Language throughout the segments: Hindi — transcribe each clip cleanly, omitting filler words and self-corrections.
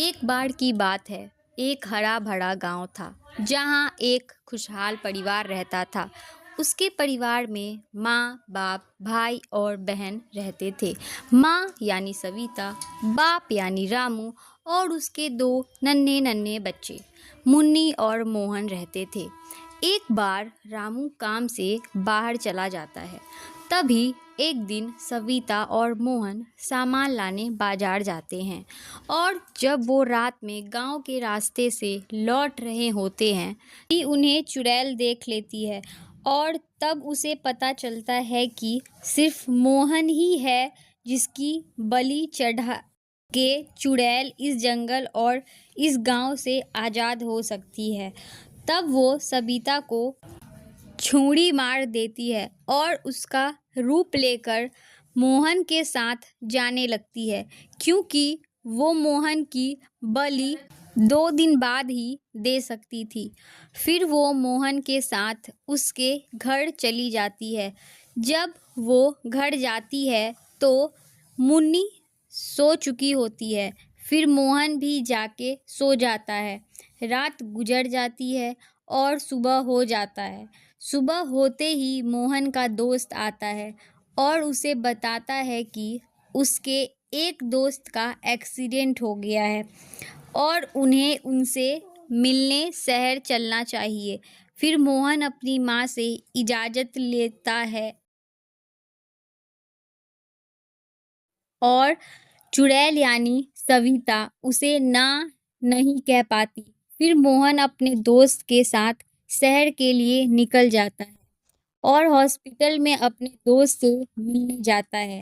एक बार की बात है। एक हरा भरा गांव था जहां एक खुशहाल परिवार रहता था। उसके परिवार में माँ बाप भाई और बहन रहते थे। माँ यानी सविता, बाप यानी रामू और उसके दो नन्हे नन्हे बच्चे मुन्नी और मोहन रहते थे। एक बार रामू काम से बाहर चला जाता है। तभी एक दिन सविता और मोहन सामान लाने बाजार जाते हैं और जब वो रात में गांव के रास्ते से लौट रहे होते हैं कि उन्हें चुड़ैल देख लेती है और तब उसे पता चलता है कि सिर्फ मोहन ही है जिसकी बलि चढ़ा के चुड़ैल इस जंगल और इस गांव से आज़ाद हो सकती है। तब वो सविता को छुरी मार देती है और उसका रूप लेकर मोहन के साथ जाने लगती है, क्योंकि वो मोहन की बलि 2 दिन बाद ही दे सकती थी। फिर वो मोहन के साथ उसके घर चली जाती है। जब वो घर जाती है तो मुन्नी सो चुकी होती है। फिर मोहन भी जाके सो जाता है। रात गुजर जाती है और सुबह हो जाता है। सुबह होते ही मोहन का दोस्त आता है और उसे बताता है कि उसके एक दोस्त का एक्सीडेंट हो गया है और उन्हें उनसे मिलने शहर चलना चाहिए। फिर मोहन अपनी माँ से इजाज़त लेता है और चुड़ैल यानी सविता उसे ना नहीं कह पाती। फिर मोहन अपने दोस्त के साथ शहर के लिए निकल जाता है और हॉस्पिटल में अपने दोस्त से मिलने जाता है।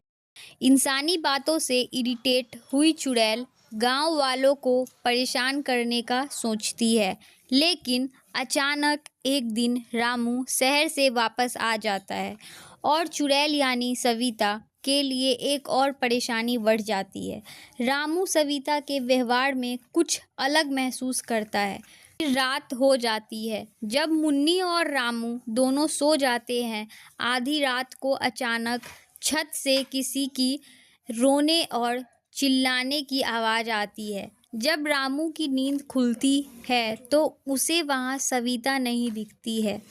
इंसानी बातों से इरिटेट हुई चुड़ैल गांव वालों को परेशान करने का सोचती है, लेकिन अचानक एक दिन रामू शहर से वापस आ जाता है और चुड़ैल यानी सविता के लिए एक और परेशानी बढ़ जाती है। रामू सविता के व्यवहार में कुछ अलग महसूस करता है। फिर रात हो जाती है। जब मुन्नी और रामू दोनों सो जाते हैं, आधी रात को अचानक छत से किसी की रोने और चिल्लाने की आवाज़ आती है। जब रामू की नींद खुलती है तो उसे वहाँ सविता नहीं दिखती है।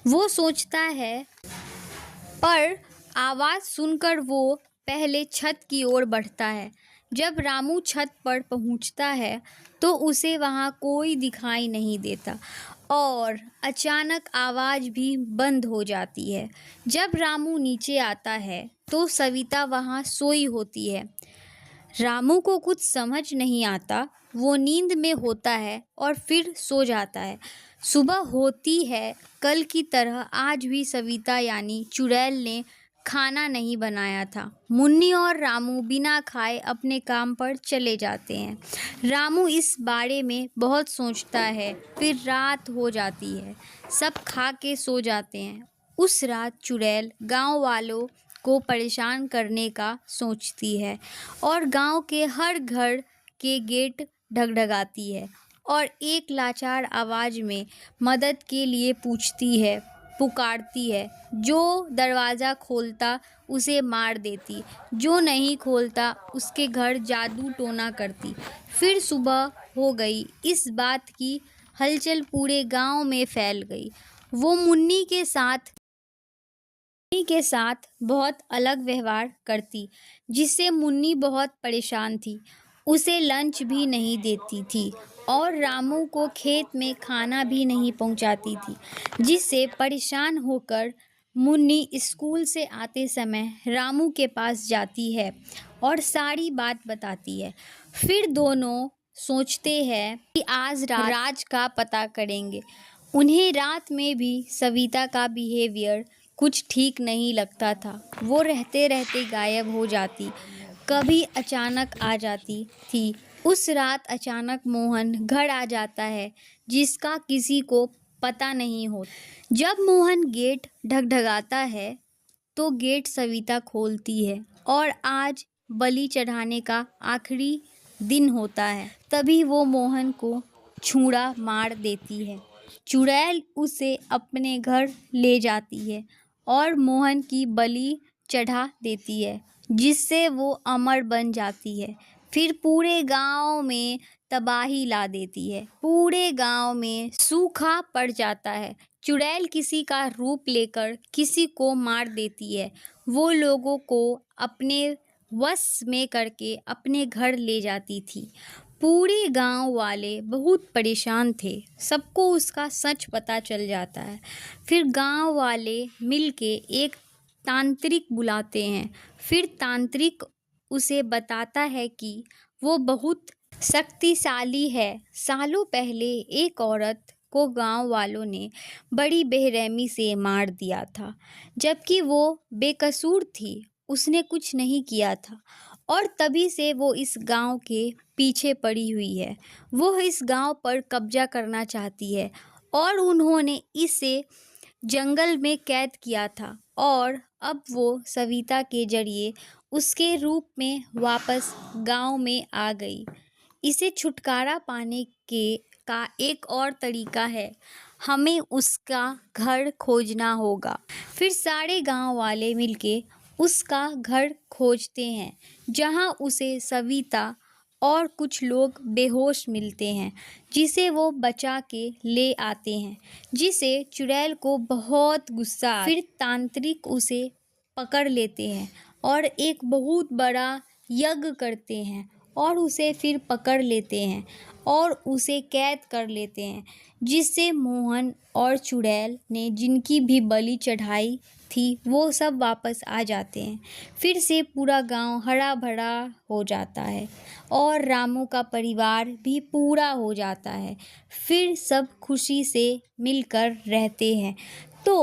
वो सोचता है, पर आवाज़ सुनकर वो पहले छत की ओर बढ़ता है। जब रामू छत पर पहुंचता है तो उसे वहां कोई दिखाई नहीं देता और अचानक आवाज़ भी बंद हो जाती है। जब रामू नीचे आता है तो सविता वहां सोई होती है। रामू को कुछ समझ नहीं आता। वो नींद में होता है और फिर सो जाता है। सुबह होती है। कल की तरह आज भी सविता यानी चुड़ैल ने खाना नहीं बनाया था। मुन्नी और रामू बिना खाए अपने काम पर चले जाते हैं। रामू इस बारे में बहुत सोचता है। फिर रात हो जाती है। सब खा के सो जाते हैं। उस रात चुड़ैल गांव वालों को परेशान करने का सोचती है और गांव के हर घर के गेट ढगढगाती है और एक लाचार आवाज़ में मदद के लिए पुकारती है। जो दरवाज़ा खोलता उसे मार देती, जो नहीं खोलता उसके घर जादू टोना करती। फिर सुबह हो गई। इस बात की हलचल पूरे गांव में फैल गई। वो मुन्नी के साथ बहुत अलग व्यवहार करती, जिससे मुन्नी बहुत परेशान थी। उसे लंच भी नहीं देती थी और रामू को खेत में खाना भी नहीं पहुंचाती थी, जिससे परेशान होकर मुन्नी स्कूल से आते समय रामू के पास जाती है और सारी बात बताती है। फिर दोनों सोचते हैं कि आज राज का पता करेंगे। उन्हें रात में भी सविता का बिहेवियर कुछ ठीक नहीं लगता था। वो रहते रहते गायब हो जाती, कभी अचानक आ जाती थी। उस रात अचानक मोहन घर आ जाता है, जिसका किसी को पता नहीं होता। जब मोहन गेट ढगढगाता है तो गेट सविता खोलती है और आज बलि चढ़ाने का आखिरी दिन होता है। तभी वो मोहन को छुरा मार देती है। चुड़ैल उसे अपने घर ले जाती है और मोहन की बलि चढ़ा देती है, जिससे वो अमर बन जाती है। फिर पूरे गांव में तबाही ला देती है। पूरे गांव में सूखा पड़ जाता है। चुड़ैल किसी का रूप लेकर किसी को मार देती है। वो लोगों को अपने वश में करके अपने घर ले जाती थी। पूरे गांव वाले बहुत परेशान थे। सबको उसका सच पता चल जाता है। फिर गांव वाले मिलके एक तांत्रिक बुलाते हैं। फिर तांत्रिक उसे बताता है कि वो बहुत शक्तिशाली है। सालों पहले एक औरत को गांव वालों ने बड़ी बेरहमी से मार दिया था, जबकि वो बेकसूर थी। उसने कुछ नहीं किया था और तभी से वो इस गांव के पीछे पड़ी हुई है। वो इस गांव पर कब्जा करना चाहती है और उन्होंने इसे जंगल में कैद किया था और अब वो सविता के जरिए उसके रूप में वापस गांव में आ गई। इसे छुटकारा पाने का एक और तरीका है। हमें उसका घर खोजना होगा। फिर सारे गांव वाले मिलके उसका घर खोजते हैं, जहां उसे सविता और कुछ लोग बेहोश मिलते हैं, जिसे वो बचा के ले आते हैं, जिसे चुड़ैल को बहुत गुस्सा आता है। फिर तांत्रिक उसे पकड़ लेते हैं और एक बहुत बड़ा यज्ञ करते हैं और उसे फिर पकड़ लेते हैं और उसे कैद कर लेते हैं, जिससे मोहन और चुड़ैल ने जिनकी भी बलि चढ़ाई थी वो सब वापस आ जाते हैं। फिर से पूरा गांव हरा भरा हो जाता है और रामू का परिवार भी पूरा हो जाता है। फिर सब खुशी से मिलकर रहते हैं। तो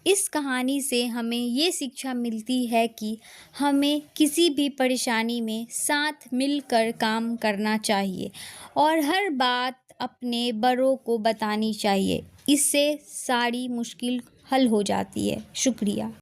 इस कहानी से हमें ये शिक्षा मिलती है कि हमें किसी भी परेशानी में साथ मिलकर काम करना चाहिए और हर बात अपने बड़ों को बतानी चाहिए। इससे सारी मुश्किल हल हो जाती है। शुक्रिया।